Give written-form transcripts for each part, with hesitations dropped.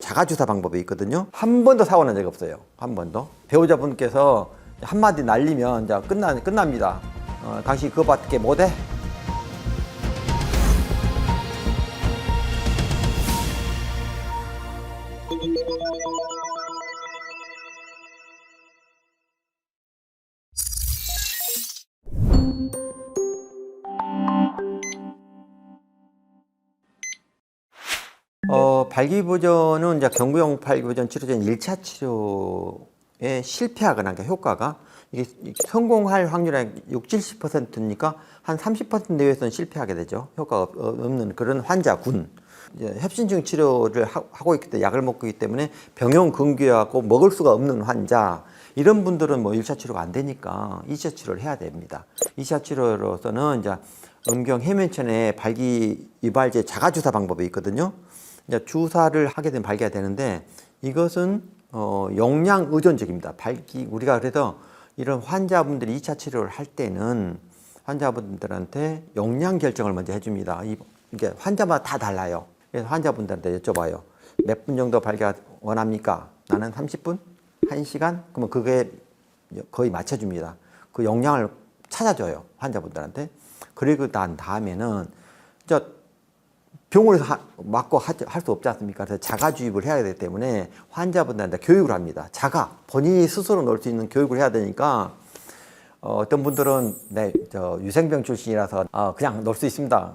자가주사 방법이 있거든요. 한 번도 사고 난 적이 없어요. 한 번도. 배우자분께서 한마디 날리면 이제 끝납니다. 당신 그거밖에 못해? 발기부전은 이제 경구용 발기부전 치료제는 1차 치료에 실패하거나 그러니까 효과가 이게 성공할 확률이 60, 70%니까 한 30% 내외에서는 실패하게 되죠. 효과가 없는 그런 환자군. 협심증 치료를 하고 있기 때문에 약을 먹고 있기 때문에 병용 근귀하고 먹을 수가 없는 환자 이런 분들은 뭐 1차 치료가 안 되니까 2차 치료를 해야 됩니다. 2차 치료로서는 이제 음경 해면천에 발기 유발제 자가주사 방법이 있거든요. 이제 주사를 하게 되면 발기가 되는데 이것은 용량 의존적입니다. 우리가 그래서 이런 환자분들이 2차 치료를 할 때는 환자분들한테 용량 결정을 먼저 해줍니다. 이게 환자마다 다 달라요. 그래서 환자분들한테 여쭤봐요. 몇 분 정도 발기가 원합니까? 나는 30분? 1시간? 그러면 그게 거의 맞춰줍니다. 그 용량을 찾아줘요. 환자분들한테. 그리고 난 다음에는 병원에서 맞고 할 수 없지 않습니까? 그래서 자가주입을 해야 되기 때문에 환자분들한테 교육을 합니다. 본인이 스스로 넣을 수 있는 교육을 해야 되니까 어떤 분들은 유생병 출신이라서 그냥 넣을 수 있습니다.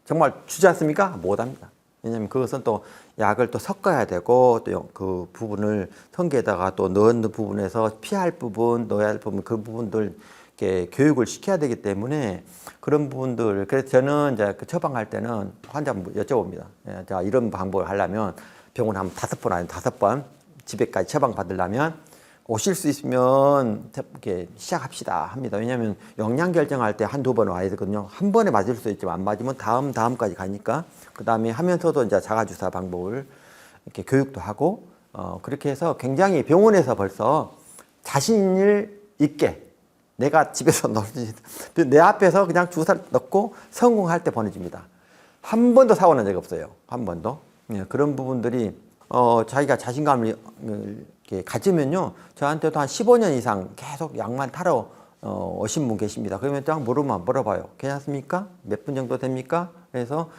정말 주지 않습니까? 못합니다. 왜냐하면 그것은 또 약을 또 섞어야 되고 또 그 부분을 성게에다가 또 넣는 부분에서 피할 부분, 넣어야 할 부분 그 부분들 이렇게 교육을 시켜야 되기 때문에 그런 부분들 그래서 저는 이제 그 처방할 때는 환자분 여쭤봅니다. 자, 이런 방법을 하려면 병원 한 5번 아니면 5번 집에까지 처방 받으려면 오실 수 있으면 이렇게 시작합시다 합니다. 왜냐하면 용량 결정할 때 한두 번 와야 되거든요. 한 번에 맞을 수 있지만 안 맞으면 다음까지 가니까 그 다음에 하면서도 이제 자가주사 방법을 이렇게 교육도 하고 그렇게 해서 굉장히 병원에서 벌써 자신을 있게 내가 집에서 내 앞에서 그냥 주사를 넣고 성공할 때 보내줍니다. 한 번도 사고 난 적이 없어요. 한 번도. 그런 부분들이 자기가 자신감을 이렇게 가지면요. 저한테도 한 15년 이상 계속 약만 타러 오신 분 계십니다. 그러면 딱 물어봐요. 괜찮습니까? 몇 분 정도 됩니까? 그래서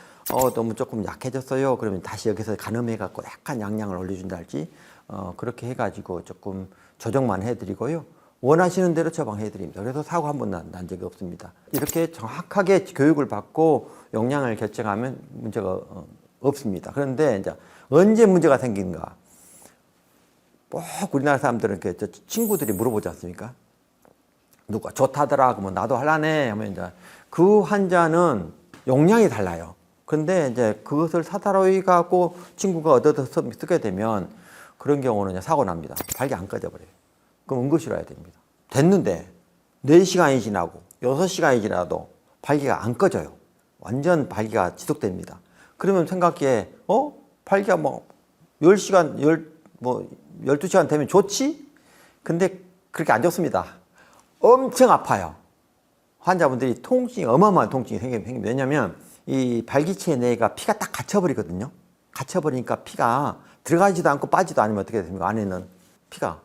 너무 조금 약해졌어요. 그러면 다시 여기서 가늠해갖고 약간 양량을 올려준다 할지 그렇게 해가지고 조금 조정만 해드리고요. 원하시는 대로 처방해드립니다. 그래서 사고 한 번 난 적이 없습니다. 이렇게 정확하게 교육을 받고 용량을 결정하면 문제가 없습니다. 그런데 이제 언제 문제가 생긴가? 꼭 우리나라 사람들은 이렇게 친구들이 물어보지 않습니까? 누가 좋다더라, 그러면 나도 할라네 하면 이제 그 환자는 용량이 달라요. 그런데 이제 그것을 사다로이 갖고 친구가 얻어서 쓰게 되면 그런 경우는 이제 사고 납니다. 발기 안 꺼져버려요. 그럼 응급실로 와야 됩니다. 됐는데 4시간이 지나고 6시간이 지나도 발기가 안 꺼져요. 완전 발기가 지속됩니다. 그러면 생각해, 발기가 뭐 10시간, 12시간 되면 좋지? 근데 그렇게 안 좋습니다. 엄청 아파요. 환자분들이 어마어마한 통증이 생깁니다. 왜냐면 이 발기체 내가 피가 딱 갇혀버리거든요. 갇혀버리니까 피가 들어가지도 않고 빠지도 않으면 어떻게 됩니까? 안에는 피가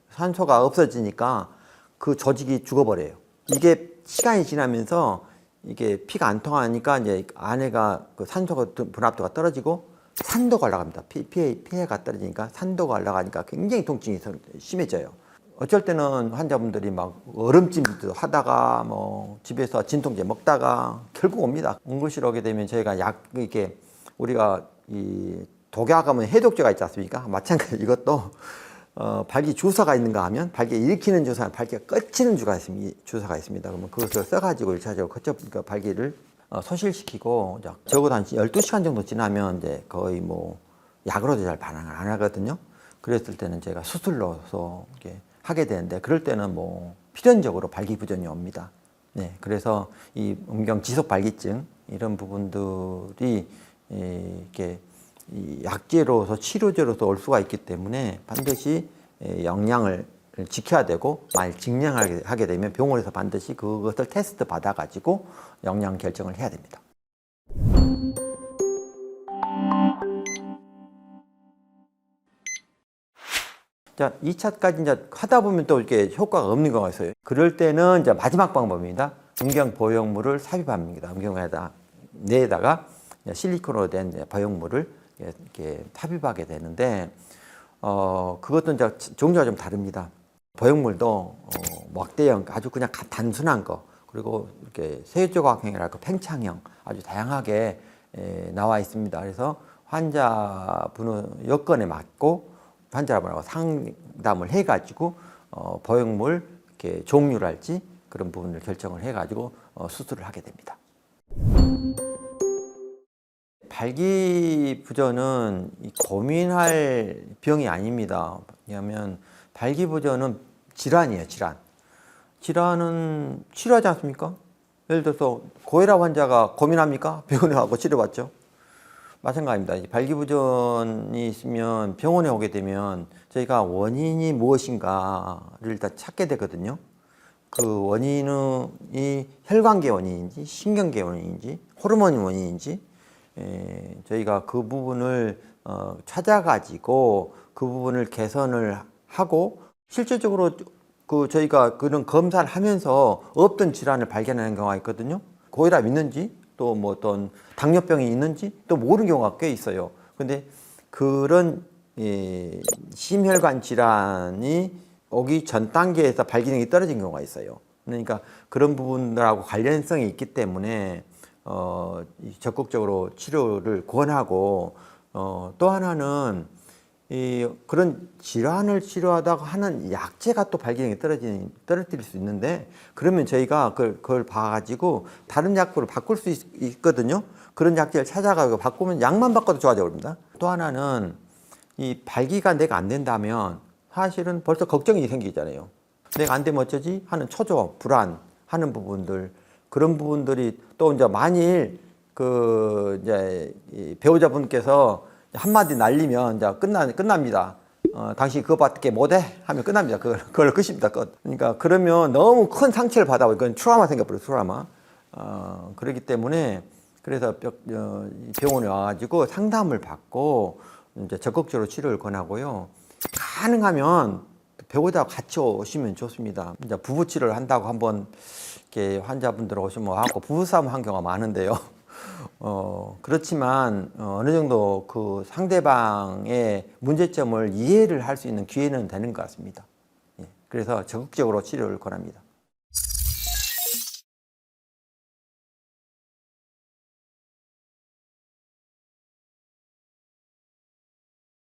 산소가 없어지니까 그 조직이 죽어버려요. 이게 시간이 지나면서 이게 피가 안 통하니까 이제 안에가 그 산소가 분압도가 떨어지고 산도가 올라갑니다. 피해가 떨어지니까 산도가 올라가니까 굉장히 통증이 심해져요. 어쩔 때는 환자분들이 막 얼음찜도 하다가 뭐 집에서 진통제 먹다가 결국 옵니다. 응급실 오게 되면 저희가 이게 우리가 이 독약하면 해독제가 있지 않습니까? 마찬가지로 이것도 발기 주사가 있는가 하면 발기 일으키는 주사, 발기가 꺼치는 주사가 있습니다. 그러면 그것을 써가지고 1차적으로 발기를 소실시키고 적어도 한 12시간 정도 지나면 이제 거의 뭐 약으로도 잘 반응을 안 하거든요. 그랬을 때는 제가 수술로서 이렇게 하게 되는데 그럴 때는 뭐 필연적으로 발기부전이 옵니다. 네, 그래서 이 음경 지속 발기증 이런 부분들이 이렇게 이 약제로서 치료제로서 올 수가 있기 때문에 반드시 영양을 지켜야 되고 만약 증량하게 되면 병원에서 반드시 그것을 테스트 받아가지고 영양 결정을 해야 됩니다. 자, 2차까지 이제 하다 보면 또 이렇게 효과가 없는 경우가 있어요. 그럴 때는 이제 마지막 방법입니다. 음경 보형물을 삽입합니다. 음경에다 뇌에다가 실리콘으로 된 보형물을 이렇게 삽입하게 되는데, 그것도 이제 종류가 좀 다릅니다. 보형물도 막대형 아주 그냥 단순한 거, 그리고 이렇게 세조각형이랄까 팽창형 아주 다양하게 나와 있습니다. 그래서 환자분의 여건에 맞고 환자분하고 상담을 해가지고 보형물 이렇게 종류랄지 그런 부분을 결정을 해가지고 수술을 하게 됩니다. 발기부전은 고민할 병이 아닙니다. 왜냐하면 발기부전은 질환이에요, 질환. 질환은 치료하지 않습니까? 예를 들어서 고혈압 환자가 고민합니까? 병원에 가고 치료받죠. 마찬가지입니다. 발기부전이 있으면 병원에 오게 되면 저희가 원인이 무엇인가를 일단 찾게 되거든요. 그 원인이 혈관계 원인인지 신경계 원인인지 호르몬 원인인지 저희가 그 부분을 찾아가지고 그 부분을 개선을 하고 실제적으로 그 저희가 그런 검사를 하면서 없던 질환을 발견하는 경우가 있거든요. 고혈압 있는지 또 뭐 어떤 당뇨병이 있는지 또 모르는 경우가 꽤 있어요. 근데 그런 심혈관 질환이 오기 전 단계에서 발기능이 떨어진 경우가 있어요. 그러니까 그런 부분들하고 관련성이 있기 때문에 적극적으로 치료를 권하고 또 하나는 그런 질환을 치료하다가 하는 약제가 또 발기능이 떨어뜨릴 수 있는데 그러면 저희가 그걸 봐가지고 다른 약으로 바꿀 수 있거든요. 그런 약제를 찾아가고 바꾸면 약만 바꿔도 좋아져 버립니다. 또 하나는 이 발기가 내가 안 된다면 사실은 벌써 걱정이 생기잖아요. 내가 안 되면 어쩌지? 하는 초조, 불안 하는 부분들 그런 부분들이 또 이제 만일 그 이제 배우자분께서 한마디 날리면 이제 끝납니다. 당신 그거밖에 못해? 하면 끝납니다. 그걸 끝입니다. 끝. 그러니까 그러면 너무 큰 상처를 받아버려. 그건 트라우마 생겨버려요. 트라우마. 그렇기 때문에 그래서 병원에 와가지고 상담을 받고 이제 적극적으로 치료를 권하고요. 가능하면 배우자와 같이 오시면 좋습니다. 이제 부부 치료를 한다고 한번 이렇게 환자분들 오시면 하고 부부싸움 한 경우가 많은데요. 그렇지만 어느 정도 그 상대방의 문제점을 이해를 할 수 있는 기회는 되는 것 같습니다. 예, 그래서 적극적으로 치료를 권합니다.